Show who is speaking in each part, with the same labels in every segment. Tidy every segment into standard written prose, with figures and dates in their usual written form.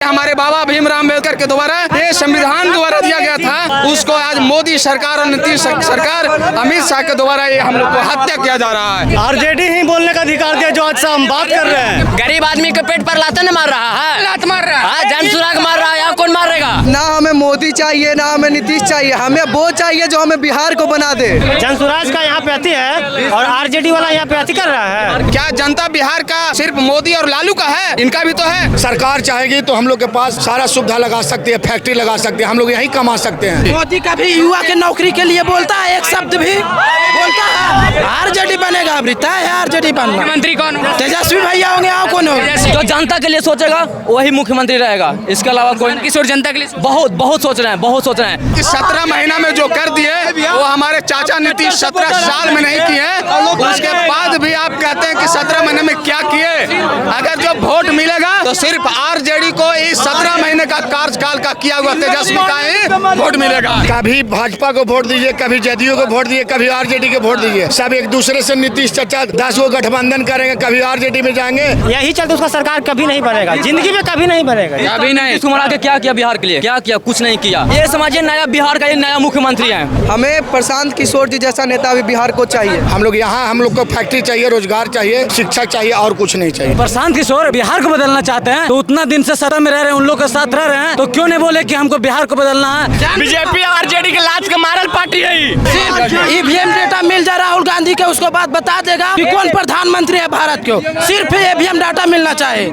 Speaker 1: हमारे बाबा भीमराव अम्बेडकर के द्वारा ये संविधान द्वारा दिया गया था, उसको आज मोदी सरकार और नीतीश सरकार अमित शाह के द्वारा ये हम लोग को हत्या किया जा रहा है।
Speaker 2: आरजेडी ही बोलने का अधिकार दिया जो आज हम बात कर रहे हैं।
Speaker 3: गरीब आदमी के पेट पर लात न मार रहा है,
Speaker 1: लात मार रहा है,
Speaker 3: जन सुराग मार रहा है, यहाँ कौन मारेगा?
Speaker 4: ना हमें मोदी चाहिए ना हमें नीतीश चाहिए, हमें वो चाहिए जो हमें बिहार को बना दे।
Speaker 2: जनसुराज का यहाँ पे अति है और आरजेडी वाला यहाँ पे अति कर रहा है।
Speaker 1: क्या जनता बिहार का सिर्फ मोदी और लालू का है? इनका भी तो है।
Speaker 5: सरकार चाहेगी तो हम लोग के पास सारा सुविधा लगा सकती है, फैक्ट्री लगा सकते हैं, हम लोग यही कमा सकते हैं।
Speaker 6: मोदी कभी युवा के नौकरी के लिए बोलता है, एक शब्द भी बोलता है आरजेडी बनेगा, अब रिता है आरजेडी बनना।
Speaker 3: मंत्री कौन?
Speaker 6: तेजस्वी भैया होंगे, और कौन होंगे?
Speaker 3: जो जनता के लिए सोचेगा वही मुख्यमंत्री रहेगा, इसके अलावा कोई किशोर जनता के लिए बहुत सोच रहे हैं, बहुत सोच रहे हैं।
Speaker 1: 17 महीना में जो कर दिए वो हमारे चाचा नीतीश 17 साल में नहीं किए। उसके बाद भी आप कहते हैं कि 17 महीने में क्या किए? अगर जो वोट मिलेगा तो सिर्फ आरजेडी को इस 17 महीने का कार्यकाल का किया हुआ तेजस्वी का ही वोट मिलेगा।
Speaker 5: कभी भाजपा को वोट दीजिए, कभी जदयू को वोट दीजिए, कभी आरजेडी को वोट दीजिए, सब एक दूसरे से नीतीश चाचा 10 को गठबंधन करेंगे, कभी आरजेडी में जाएंगे।
Speaker 2: यही चलते उसका सरकार कभी नहीं बनेगा, जिंदगी में कभी नहीं बनेगा।
Speaker 3: अभी नहीं तुम्हारा के क्या किया बिहार के लिए? क्या किया? कुछ नहीं किया। ये समझिए नया बिहार का ये नया मुख्यमंत्री है।
Speaker 4: हमें प्रशांत किशोर जी जैसा नेता भी बिहार को चाहिए।
Speaker 5: हम लोग यहाँ हम लोग को फैक्ट्री चाहिए, रोजगार चाहिए, शिक्षा चाहिए और कुछ नहीं चाहिए।
Speaker 2: प्रशांत किशोर बिहार को बदलना चाहते हैं तो उतना दिन से सत्ता में रह रहे हैं, उन लोग के साथ रह रहे हैं, तो क्यों नहीं बोले कि हमको बिहार को बदलना है?
Speaker 3: बीजेपी आरजेडी के लाच के मारल पार्टी है।
Speaker 6: ईवीएम डेटा मिल जाए राहुल गांधी के, उसको बात बता देगा कि कौन प्रधानमंत्री है भारत को। सिर्फ ईवीएम डाटा मिलना चाहिए,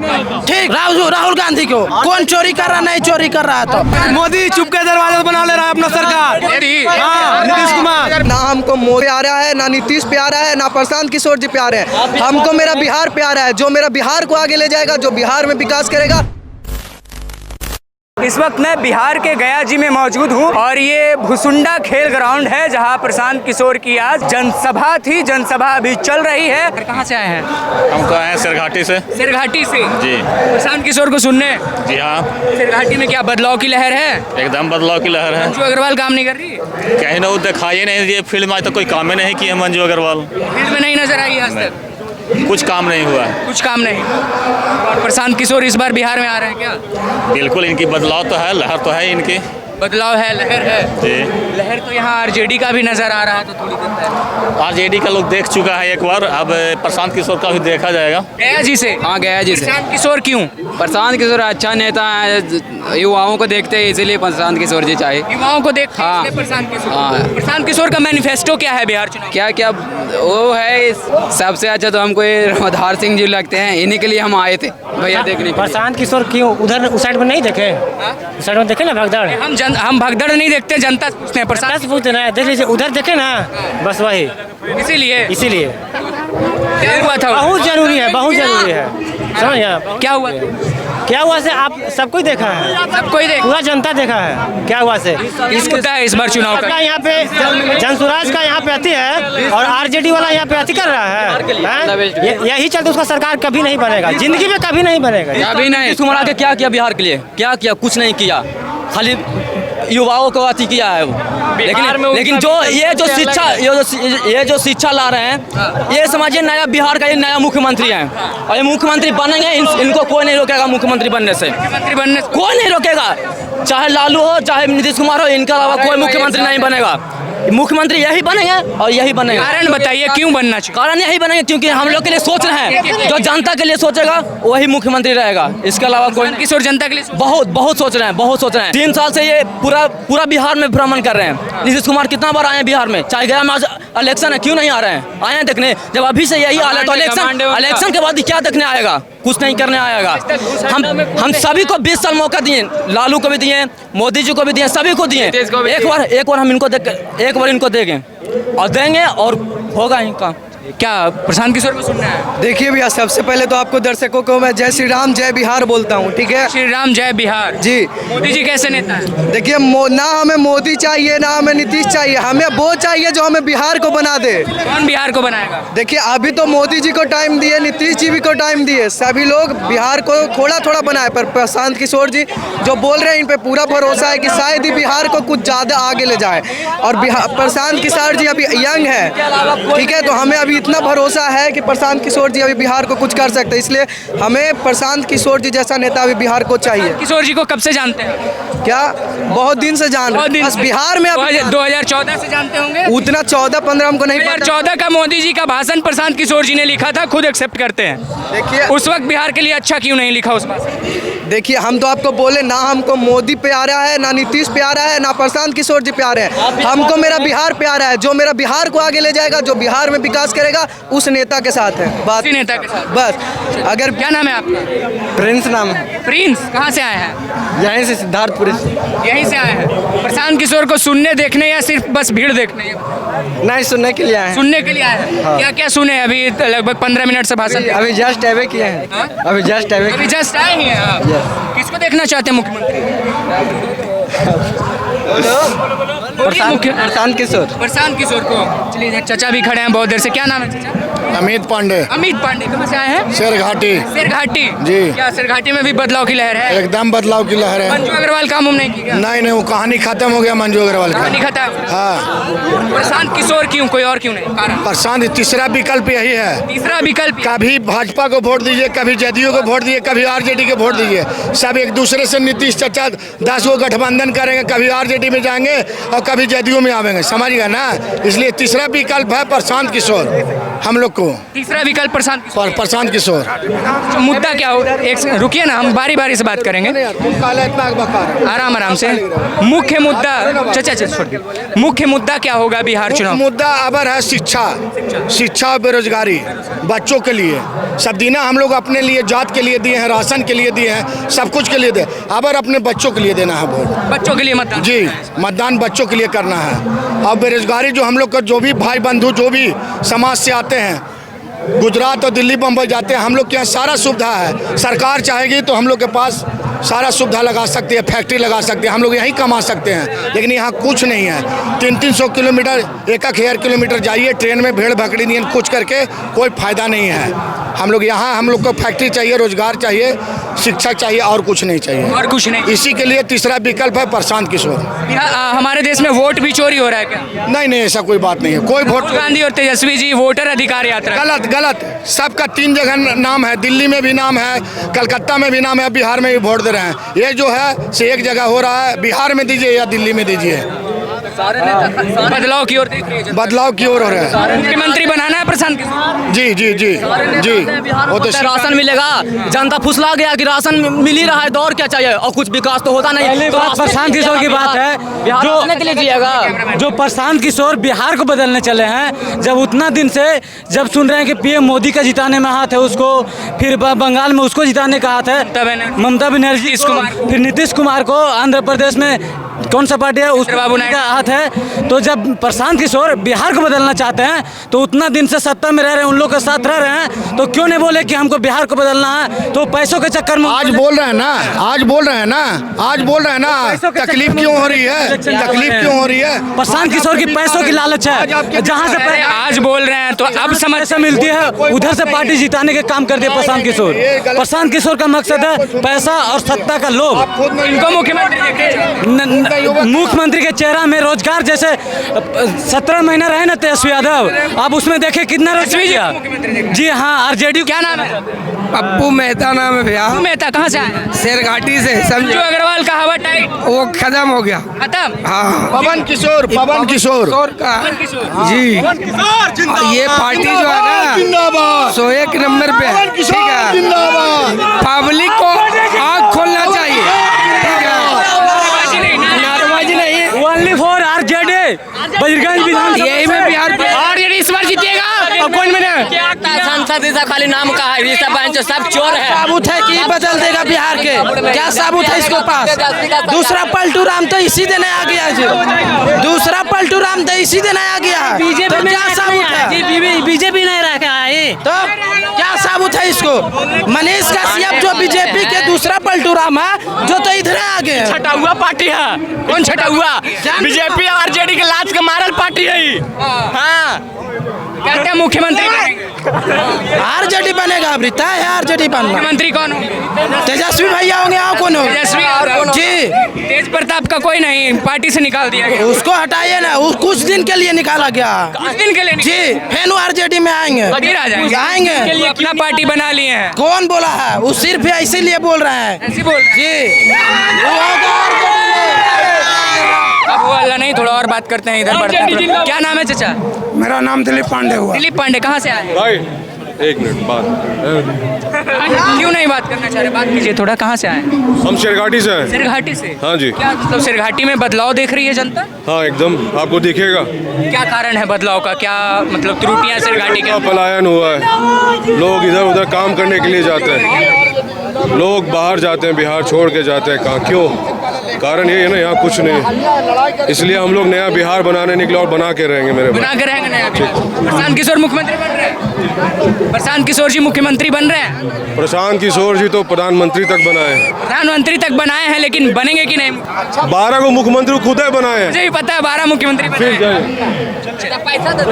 Speaker 6: ठीक। राहुल गांधी को कौन चोरी कर रहा, नहीं चोरी कर रहा, तो
Speaker 2: मोदी चुप के दरवाजा बना ले रहा है अपना सरकार। नीतीश कुमार
Speaker 4: ना हमको मोदी प्यारा है, ना नीतीश प्यारा है, ना प्रशांत किशोर जी प्यारे हैं। हमको मेरा बिहार प्यारा है, जो मेरा बिहार को आगे ले जाएगा, जो बिहार में विकास करेगा।
Speaker 7: इस वक्त मैं बिहार के गया जी में मौजूद हूँ और ये भुसुंडा खेल ग्राउंड है जहाँ प्रशांत किशोर की आज जनसभा थी। जनसभा अभी चल रही है। कहाँ से आए हैं?
Speaker 8: हम तो आए हैं सिरघाटी से।
Speaker 7: सिरघाटी से
Speaker 8: जी।
Speaker 7: प्रशांत किशोर को सुनने?
Speaker 8: जी हाँ।
Speaker 7: सिरघाटी में क्या बदलाव की लहर है?
Speaker 8: एकदम बदलाव की लहर है।
Speaker 7: मंजू अग्रवाल काम नहीं कर रही?
Speaker 8: कहीं ना वो दिखाई नहीं दिए, फील्ड में आज तक कोई काम ही नहीं किए मंजू अग्रवाल।
Speaker 7: फील्ड में नहीं नजर आई आज तक?
Speaker 8: कुछ काम नहीं हुआ।
Speaker 7: कुछ काम नहीं। और प्रशांत किशोर इस बार बिहार में आ रहे हैं क्या?
Speaker 8: बिल्कुल, इनकी बदलाव तो है, लहर तो है इनकी।
Speaker 7: बदलाव है, लहर है
Speaker 8: जी।
Speaker 7: लहर तो यहाँ आरजेडी का भी नजर आ रहा है, तो थोड़ी दिक्कत है।
Speaker 8: आरजेडी का लोग देख चुका है एक बार, अब प्रशांत किशोर का भी देखा जाएगा।
Speaker 7: गया जी से?
Speaker 3: हाँ गया जी से।
Speaker 7: प्रशांत किशोर क्यों?
Speaker 3: प्रशांत किशोर अच्छा नेता है, युवाओं को देखते हैं इसलिए प्रशांत किशोर जी चाहिए।
Speaker 7: युवाओं को देखते हैं
Speaker 3: हाँ।
Speaker 7: इसलिए प्रशांत किशोर।
Speaker 3: हाँ।
Speaker 7: प्रशांत किशोर का मैनिफेस्टो क्या है बिहार चुनाव?
Speaker 3: क्या क्या वो है सबसे अच्छा तो हमको ये राधार सिंह जी लगते हैं, इन्हीं के लिए हम आए थे भैया देखने के लिए।
Speaker 2: प्रशांत किशोर क्यों उधर उस साइड में नहीं देखे? उस साइड में देखे ना भगदड़।
Speaker 7: हम भगदड़ नहीं देखते, जनता से पूछते हैं। प्रशांत
Speaker 2: से पूछते ना, देख लीजिए उधर देखे ना, बस वही इसीलिए
Speaker 7: क्या हुआ था?
Speaker 2: बहुत जरूरी है, बहुत जरूरी है। समझ गए?
Speaker 7: क्या हुआ?
Speaker 2: क्या हुआ से आप सबको ही देखा है,
Speaker 7: सबको ही
Speaker 2: पूरा जनता देखा है क्या हुआ से।
Speaker 7: इसका है इस बार चुनाव का।
Speaker 2: यहाँ पे जनसुराज का यहाँ पे अति है और आरजेडी वाला यहाँ पे अति कर रहा है। यही चलते उसका सरकार कभी नहीं बनेगा, जिंदगी में कभी नहीं बनेगा।
Speaker 3: अभी नहीं तुम्हारा के क्या किया बिहार के लिए? क्या किया? कुछ नहीं किया, खाली युवाओं को अति किया है वो। लेकिन जो ये जो शिक्षा ला रहे हैं, ये समझिए नया बिहार का ये नया मुख्यमंत्री है और ये मुख्यमंत्री बनेंगे। इनको कोई नहीं रोकेगा मुख्यमंत्री बनने से। कोई नहीं रोकेगा, चाहे लालू हो चाहे नीतीश कुमार हो, इनके अलावा कोई मुख्यमंत्री नहीं बनेगा। मुख्यमंत्री यही बनेंगे और यही बनेगा।
Speaker 7: कारण बताइए क्यों बनना चाहिए?
Speaker 3: कारण यही बनेंगे क्योंकि हम लोग के लिए सोच रहे हैं, जो जनता के लिए सोचेगा वही मुख्यमंत्री रहेगा, इसके अलावा कोई।
Speaker 7: किशोर जनता के लिए
Speaker 3: बहुत सोच रहे हैं, बहुत सोच रहे हैं। 3 साल से ये पूरा बिहार में भ्रमण कर रहे हैं। नीतीश कुमार कितना बार आए हैं बिहार में, चाहे गया में आज इलेक्शन है, क्यों नहीं आ रहे हैं? आए हैं देखने। जब अभी से यही हाल है तो इलेक्शन के बाद क्या देखने आएगा? कुछ नहीं करने आएगा। हम सभी को 20 साल मौका दिए, लालू को भी दिए, मोदी जी को भी दिए, सभी को दिए। एक बार हम इनको इनको देंगे और देंगे और होगा इनका।
Speaker 7: क्या प्रशांत किशोर को सुनना है?
Speaker 4: देखिए भैया, सबसे पहले तो आपको दर्शकों को मैं जय श्री राम जय बिहार बोलता हूँ, ठीक है?
Speaker 7: श्री राम जय बिहार
Speaker 4: जी।
Speaker 7: मोदी जी कैसे नेता है?
Speaker 4: देखिए ना हमें मोदी चाहिए ना हमें नीतीश चाहिए, हमें वो चाहिए जो हमें बिहार को बना दे।
Speaker 7: कौन बिहार को बनाएगा?
Speaker 4: देखिए अभी तो मोदी जी को टाइम दिए, नीतीश जी भी को टाइम दिए, सभी लोग बिहार को थोड़ा थोड़ा बनाए, पर प्रशांत किशोर जी जो बोल रहे हैं इन पे पूरा भरोसा है कि शायद ही बिहार को कुछ ज़्यादा आगे ले जाए। और प्रशांत किशोर जी अभी यंग है, ठीक है? तो हमें अभी इतना भरोसा है कि प्रशांत किशोर जी अभी बिहार को कुछ कर सकते हैं, इसलिए हमें प्रशांत किशोर जी जैसा नेता अभी बिहार को चाहिए।
Speaker 7: किशोर जी को कब से जानते हैं?
Speaker 4: क्या बहुत दिन से जान रहे हैं। बस बिहार में अभी
Speaker 7: 2014 से जानते होंगे।
Speaker 4: उतना 14-15 हमको नहीं पता।
Speaker 7: 2014 का मोदी जी का भाषण प्रशांत किशोर जी ने लिखा था, खुद एक्सेप्ट करते हैं।
Speaker 4: देखिए
Speaker 7: उस वक्त बिहार के लिए अच्छा क्यों नहीं लिखा उस भाषण?
Speaker 4: देखिए हम तो आपको बोले ना, हमको मोदी प्यारा है, ना नीतीश प्यारा है, ना प्रशांत किशोर जी प्यारे हैं। हमको मेरा बिहार प्यारा है। जो मेरा बिहार को आगे ले जाएगा, जो बिहार में विकास करेगा, उस नेता के साथ है बात।
Speaker 7: उसी नेता के साथ।
Speaker 4: बस अगर
Speaker 7: क्या नाम है आपका?
Speaker 4: प्रिंस नाम है।
Speaker 7: प्रिंस कहाँ से आए हैं?
Speaker 4: यहीं से सिद्धार्थपुर से।
Speaker 7: यहीं से आए हैं। प्रशांत किशोर को सुनने देखने या सिर्फ बस भीड़ देखने?
Speaker 4: नहीं, सुनने के लिए आए हैं।
Speaker 7: सुनने के लिए आए हैं। क्या क्या सुने अभी? लगभग 15 मिनट से भाषण।
Speaker 4: अभी जस्ट अवे किए हैं।
Speaker 7: हाँ?
Speaker 4: अभी जस्ट अवे
Speaker 7: अभी जस्ट आए ही हैं आप। किसको देखना चाहते हैं मुख्यमंत्री?
Speaker 4: प्रशांत किशोर।
Speaker 7: प्रशांत किशोर को। चलिए चाचा भी खड़े हैं बहुत देर से। क्या नाम है चाचा?
Speaker 5: अमित पांडे,
Speaker 7: अमित पांडे। कहाँ से आए हैं?
Speaker 5: शेरघाटी।
Speaker 7: शेरघाटी
Speaker 5: जी।
Speaker 7: क्या शेरघाटी में भी बदलाव की लहर है?
Speaker 5: एकदम बदलाव की लहर है।
Speaker 7: मंजू अग्रवाल काम नहीं की क्या?
Speaker 5: नहीं, वो कहानी खत्म हो गया मंजू अग्रवाल का।
Speaker 7: कहानी खत्म।
Speaker 5: हाँ,
Speaker 7: प्रशांत किशोर क्यों, कोई और क्यों नहीं? कारण?
Speaker 5: प्रशांत तीसरा विकल्प यही है।
Speaker 7: तीसरा विकल्प?
Speaker 5: कभी भाजपा को वोट दीजिए, कभी जदयू को वोट दीजिए, कभी आरजेडी को वोट दीजिए। सब एक दूसरे से नीतीश चाचा 10 गो गठबंधन करेंगे, कभी आरजेडी में जाएंगे और कभी जदयू में आवेंगे, समझ गए ना। इसलिए तीसरा विकल्प है प्रशांत किशोर हम लोग को।
Speaker 7: तीसरा विकल्प प्रशांत किशोर।
Speaker 5: प्रशांत किशोर।
Speaker 7: तो मुद्दा क्या हो? एक रुकिए ना, हम बारी बारी से बात करेंगे, आराम आराम से। मुख्य मुद्दा चाचा छोड़ दीजिए। मुख्य मुद्दा क्या होगा बिहार चुनाव?
Speaker 5: मुद्दा अबर है शिक्षा और बेरोजगारी बच्चों के लिए। सब दीना हम लोग अपने लिए, जात के लिए दिए हैं, राशन के लिए दिए हैं, सब कुछ के लिए दे। अबर अपने बच्चों के लिए देना है वोट।
Speaker 7: बच्चों के लिए मतदान?
Speaker 5: जी, मतदान बच्चों के लिए करना है। और बेरोजगारी जो हम लोग का, जो भी भाई बंधु जो भी समाज से आते हैं, गुजरात और दिल्ली बम्बई जाते हैं, हम लोग के यहाँ सारा सुविधा है। सरकार चाहेगी तो हम लोग के पास सारा सुविधा लगा सकती है, फैक्ट्री लगा सकते हैं, हम लोग यहीं कमा सकते हैं। लेकिन यहाँ कुछ नहीं है। 300-300 किलोमीटर, 1,000 किलोमीटर जाइए ट्रेन में, भेड़ भकड़ी नहीं, कुछ करके कोई फायदा नहीं है। हम लोग यहाँ, हम लोग को फैक्ट्री चाहिए, रोजगार चाहिए, शिक्षा चाहिए, और कुछ नहीं चाहिए।
Speaker 7: और कुछ नहीं।
Speaker 5: इसी के लिए तीसरा विकल्प है प्रशांत किशोर।
Speaker 7: हमारे देश में वोट भी चोरी हो रहा है क्या?
Speaker 5: नहीं, ऐसा कोई बात नहीं है। कोई वोट,
Speaker 7: राहुल गांधी और तेजस्वी जी वोटर अधिकार यात्रा।
Speaker 5: गलत। सबका 3 जगह नाम है, दिल्ली में भी नाम है, कलकत्ता में भी नाम है, बिहार में भी वोट दे रहे हैं। ये जो है से एक जगह हो रहा है, बिहार में दीजिए या दिल्ली में दीजिए।
Speaker 7: बदलाव की ओर
Speaker 5: बदलाव की ओर हो रहा है।
Speaker 7: मुख्यमंत्री बनाना है प्रशांत किशोर।
Speaker 5: जी। वो तो
Speaker 3: राशन मिलेगा, जनता फुसला गया कि राशन मिल ही रहा है, और क्या चाहिए, और कुछ विकास तो होता नहीं।
Speaker 2: तो प्रशांत किशोर की बात है,
Speaker 3: जो के लिए जिएगा।
Speaker 2: जो प्रशांत किशोर बिहार को बदलने चले हैं, जब उतना दिन से जब सुन रहे हैं कि पीएम मोदी का जिताने में हाथ है उसको, फिर बंगाल में उसको जिताने का हाथ है ममता बनर्जी, फिर नीतीश कुमार को आंध्र प्रदेश में कौन सा पार्टी है उस बाबू का हाथ है। तो जब प्रशांत किशोर बिहार को बदलना चाहते हैं, तो उतना दिन से सत्ता में रह रहे हैं, उन लोग के साथ रह रहे हैं, तो क्यों नहीं बोले कि हमको बिहार को बदलना है? तो पैसों के चक्कर में
Speaker 5: आज बोल रहे हैं ना, तकलीफ क्यों हो रही है?
Speaker 2: प्रशांत किशोर की पैसों की लालच है। जहाँ से
Speaker 7: आज बोल रहे हैं तो अब समझ
Speaker 2: से मिलती है, उधर से पार्टी जिताने के काम करते हैं प्रशांत किशोर। प्रशांत किशोर का मकसद है पैसा और सत्ता का लोभ।
Speaker 7: इनको मुख्यमंत्री
Speaker 2: मुख्यमंत्री के चेहरा में रोजगार, जैसे 17 महीना रहे ना तेजस्वी यादव, अब उसमें देखे कितना रोजगार। जी हाँ, आरजेडी।
Speaker 7: क्या नाम है?
Speaker 4: पप्पू मेहता नाम है भैया।
Speaker 7: पप्पू मेहता कहाँ से आए?
Speaker 4: शेरघाटी से।
Speaker 7: मंजू अग्रवाल का हवा टाइट,
Speaker 4: वो खत्म हो गया।
Speaker 7: खत्म।
Speaker 4: हाँ,
Speaker 5: पवन किशोर
Speaker 4: का जी। ये पार्टी जो है ना,
Speaker 5: जिंदाबाद,
Speaker 4: 101 नंबर पे है। ठीक है,
Speaker 5: जिंदाबाद।
Speaker 4: पब्लिक को आँख खोलना चाहिए। ठीक है, नारेबाजी नहीं।
Speaker 2: ओनली फॉर आरजेडी बजरगंज विधानसभा।
Speaker 4: यही में बिहार
Speaker 7: आरजेडी इस बार जीतेगा। अब कौन बने?
Speaker 3: सांसद ऐसा खाली नाम का है, सब चोर है।
Speaker 6: साबुत है कि बदल देगा बिहार के? क्या साबुत है इसके पास? दूसरा पलटू राम तो इसी दिन आ गया जी। दूसरा पलटू राम तो इसी दिन आ गया। तो क्या साबुत है?
Speaker 2: बीजेपी नहीं रखा है,
Speaker 6: तो क्या साबुत है इसको? मनीष कश्यप जो बीजेपी के दूसरा पलटू राम है, जो तो इधर आ गए।
Speaker 7: छटा हुआ पार्टी है। कौन छटा हुआ? बीजेपी आरजेडी के लाज के मारल पार्टी है। हाँ, क्या क्या मुख्यमंत्री बनेंगे?
Speaker 6: आरजेडी बनेगा, अभी तय है आरजेडी बनना।
Speaker 7: मुख्यमंत्री कौन होंगे?
Speaker 6: तेजस्वी भैया होंगे, और कौन होगा?
Speaker 7: तेजस्वी
Speaker 6: जी,
Speaker 7: तेज प्रताप का कोई नहीं, पार्टी से निकाल दिया गया।
Speaker 6: उसको हटाइए ना, वो कुछ दिन के लिए निकाला गया।
Speaker 7: कुछ दिन के लिए
Speaker 6: जी, फेनु आरजेडी में आएंगे,
Speaker 7: फिर आ जाएंगे।
Speaker 6: आएंगे।
Speaker 7: के लिए अपना पार्टी बना लिए हैं।
Speaker 6: कौन बोला है? वो सिर्फ इसीलिए बोल रहे हैं।
Speaker 7: ऐसे बोल रहे
Speaker 6: जी,
Speaker 7: अब वो अल्लाह नहीं, थोड़ा और बात करते हैं इधर बढ़ते हैं। क्या नाम है चाचा?
Speaker 5: मेरा नाम दिलीप पांडे हुआ।
Speaker 7: दिलीप पांडे, कहाँ से आए?
Speaker 9: भाई एक मिनट बात,
Speaker 7: क्यों नहीं बात करना चाह रहे? बात कीजिए थोड़ा। कहाँ से आए?
Speaker 9: हम शेरघाटी से हैं।
Speaker 7: सिरघाटी से?
Speaker 9: हाँ जी।
Speaker 7: क्या मतलब सिरघाटी में बदलाव देख रही है जनता?
Speaker 9: हाँ एकदम, आपको दिखेगा।
Speaker 7: क्या कारण है बदलाव का? क्या मतलब त्रुटियां सिरघाटी के?
Speaker 9: पलायन हुआ है, लोग इधर उधर काम करने के लिए जाते हैं, लोग बाहर जाते हैं, बिहार छोड़ के जाते हैं। कहाँ, क्यों? कारण ये है ना, यहाँ कुछ नहीं, इसलिए हम लोग नया बिहार बनाने निकले और बना के रहेंगे। मेरे
Speaker 7: बना के रहेंगे नया बिहार। प्रशांत किशोर मुख्यमंत्री बन रहे हैं? प्रशांत किशोर जी मुख्यमंत्री बन रहे हैं?
Speaker 9: प्रशांत किशोर जी तो प्रधानमंत्री तक बनाए हैं।
Speaker 7: प्रधानमंत्री तक बनाए हैं, लेकिन बनेंगे कि नहीं?
Speaker 9: 12 को मुख्यमंत्री खुद ही बनाए हैं।
Speaker 7: मुझे भी पता है 12 मुख्यमंत्री बनाए
Speaker 9: फिर
Speaker 7: हैं। पैसा दो।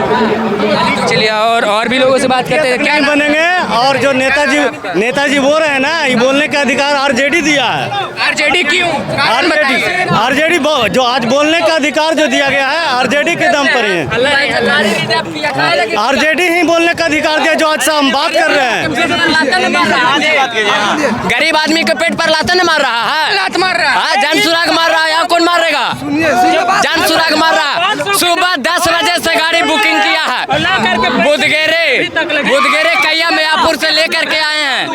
Speaker 7: चलिए और भी लोगों से बात करते हैं। क्या
Speaker 2: बनेंगे, और जो नेताजी बोल रहे हैं ना, ये बोलने का अधिकार आरजेडी दिया है।
Speaker 7: आरजेडी क्यों?
Speaker 2: आरजेडी जो आज बोलने का अधिकार जो दिया गया है, आरजेडी के दम पर ही है। आरजेडी ही बोलने का अधिकार दिया, जो आज हम बात कर रहे हैं।
Speaker 3: गरीब आदमी के पेट पर लात न मार रहा है,
Speaker 7: लात मार रहा है।
Speaker 3: हाँ, जान सुराग मार रहा है। यहाँ कौन मारेगा? जान सुराग मार रहा है। सुबह 10 बजे से गाड़ी बुकिंग किया है, बुधगेरे कैया मियापुर से लेकर के आए हैं।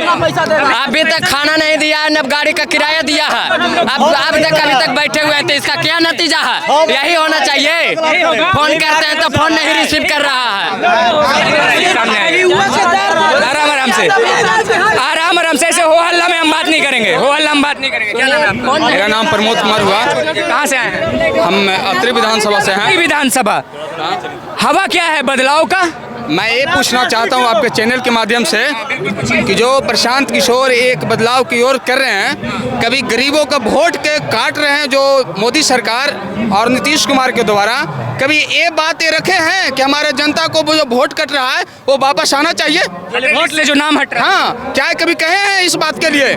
Speaker 3: अभी तक खाना नहीं दिया है, न गाड़ी का किराया दिया है। अब तक अभी तक बैठे हुए हैं, तो इसका क्या नतीजा है? यही होना चाहिए। फोन करते हैं तो फोन नहीं रिसीव कर रहा है। आराम से ऐसे हो हल्ला में हम बात नहीं करेंगे, हो हल्ला हम बात नहीं करेंगे। क्या नाम है आपका?
Speaker 1: मेरा नाम प्रमोद कुमार हुआ।
Speaker 7: कहाँ से आए हैं?
Speaker 1: हम अत्रि विधानसभा से हैं।
Speaker 7: विधानसभा। हवा क्या है बदलाव का?
Speaker 1: मैं ये पूछना चाहता हूँ आपके चैनल के माध्यम से कि जो प्रशांत किशोर एक बदलाव की ओर कर रहे हैं, कभी गरीबों का वोट के काट रहे हैं जो मोदी सरकार और नीतीश कुमार के द्वारा, कभी ये बातें रखे हैं कि हमारे जनता को वो जो वोट कट रहा है वो वापस आना चाहिए?
Speaker 7: वोट से जो नाम हट रहा है।
Speaker 1: हाँ, क्या कभी कहे हैं इस बात के लिए?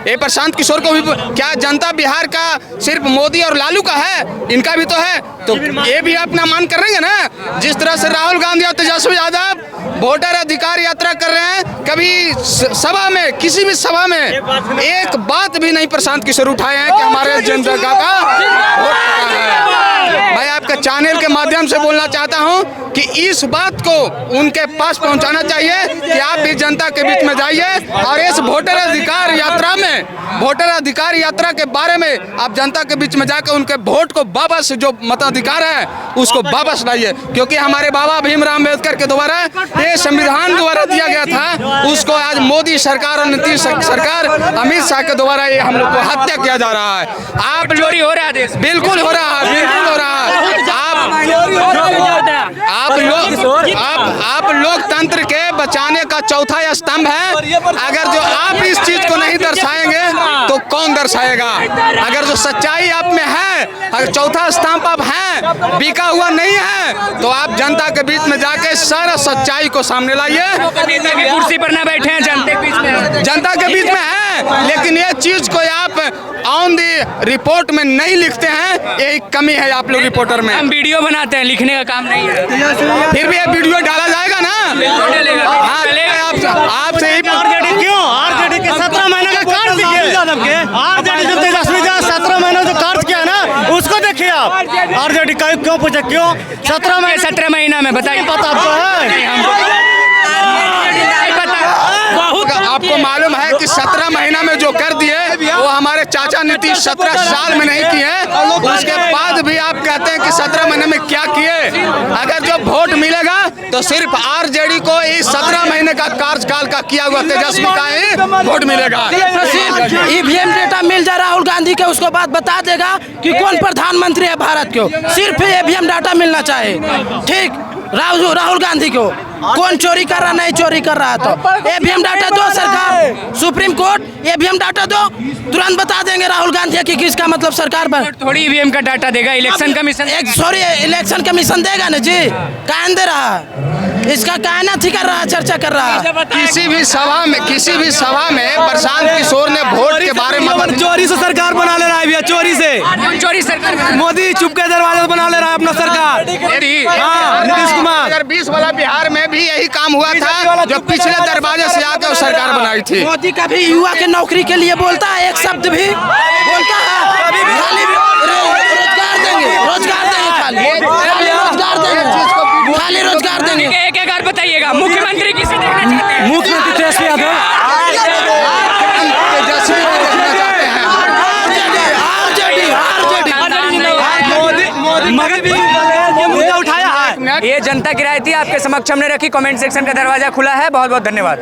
Speaker 1: ये प्रशांत किशोर को भी, क्या जनता बिहार का सिर्फ मोदी और लालू का है? इनका भी तो है, तो ये भी अपना मान करेंगे ना? जिस तरह से राहुल गांधी और तेजस्वी यादव वोटर अधिकार यात्रा कर रहे हैं, कभी सभा में, किसी भी सभा में एक बात भी नहीं प्रशांत किशोर उठाए हैं कि हमारे जनता का वोट कटा है। मैं आपके चैनल के माध्यम से बोलना चाहता हूं कि इस बात को उनके पास पहुंचाना चाहिए कि आप भी जनता के बीच में जाइए और इस वोटर अधिकार यात्रा में, वोटर अधिकार यात्रा के बारे में आप जनता के बीच में जाकर उनके वोट को वापस, जो मताधिकार है उसको वापस लाइए। क्योंकि हमारे बाबा भीमराव अम्बेडकर के द्वारा ये संविधान द्वारा दिया गया था, उसको आज मोदी सरकार और नीतीश सरकार, अमित शाह के द्वारा ये हम लोग को हत्या किया जा रहा है। आप
Speaker 7: चोरी हो रहा है देश में।
Speaker 1: बिल्कुल हो रहा है, बिल्कुल हो रहा है। आप लोकतंत्र के बचाने का चौथा स्तंभ है। अगर जो आप इस चीज को नहीं दर्शाएंगे तो कौन दर्शाएगा? अगर जो सच्चाई आप में है, अगर चौथा स्तंभ आप हैं, बिका हुआ नहीं है, तो आप जनता के बीच में जाके सारा सच्चाई को सामने लाइए।
Speaker 7: नेता की कुर्सी पर ना बैठे हैं, जनता के बीच में,
Speaker 1: जनता के बीच में है, लेकिन ये चीज को आप ऑन दी रिपोर्ट में नहीं लिखते हैं, यही कमी है आप लोग रिपोर्टर में।
Speaker 7: हम वीडियो बनाते हैं, लिखने का काम नहीं है।
Speaker 1: फिर भी ये वीडियो डाला जाएगा ना? हाँ, आपसे ही
Speaker 2: क्यों? आरजेडी के 17 महीने का कार्य देखिए। आरजेडी जो तेजस्वी 17 महीने जो कार्य किया ना, उसको देखिए आप। आरजेडी का क्यों पूछे, क्यों 17
Speaker 7: महीना में बताइए।
Speaker 2: पता आपको है?
Speaker 1: आपको मालूम है कि 17 महीना में जो कर दिए वो हमारे चाचा नीतीश 17 साल में नहीं किए। उसके बाद भी आप कहते हैं कि 17 महीने में क्या किए? अगर जो वोट मिलेगा तो सिर्फ आरजेडी को इस 17 महीने का कार्यकाल का किया हुआ तेजस्वी का ही वोट मिलेगा।
Speaker 6: ईवीएम डेटा मिल जाए राहुल गांधी के, उसको बात बता देगा कि कौन प्रधानमंत्री है भारत को। सिर्फ ईवीएम डाटा मिलना चाहिए, ठीक? राहुल गांधी को कौन चोरी कर रहा, नहीं चोरी कर रहा, तो ईवीएम डाटा दो सरकार, सुप्रीम कोर्ट ईवीएम डाटा दो, तुरंत बता देंगे राहुल गांधी की किसका मतलब सरकार पर।
Speaker 7: थोड़ी ईवीएम का डाटा देगा इलेक्शन कमीशन,
Speaker 6: इलेक्शन कमीशन देगा ना जी, काहे दे रहा है? इसका कहना थी कर रहा है, चर्चा कर रहा है।
Speaker 1: किसी भी सभा में प्रशांत किशोर ने वोट के बारे में
Speaker 2: चोरी से सरकार बना ले रहा है भैया, चोरी से
Speaker 7: चोरी सरकार
Speaker 2: मोदी चुपके दरवाजे से बना ले रहा है अपना सरकार। हाँ, नीतीश कुमार
Speaker 1: 2020 वाला बिहार में भी यही काम हुआ था, जो पिछले दरवाजे से आकर वो सरकार बनाई थी।
Speaker 6: मोदी कभी युवा के नौकरी के लिए बोलता है, एक शब्द भी बोलता है? खाली रोजगार देंगे, रोजगार देंगे, खाली रोजगार देंगे।
Speaker 7: एक एक बार बताइएगा, मुख्यमंत्री किसे देखना चाहते हैं?
Speaker 2: मुख्यमंत्री तेजस्वी यादव।
Speaker 7: ये जनता की राय थी, आपके समक्ष हमने रखी। कमेंट सेक्शन का दरवाजा खुला है। बहुत बहुत धन्यवाद।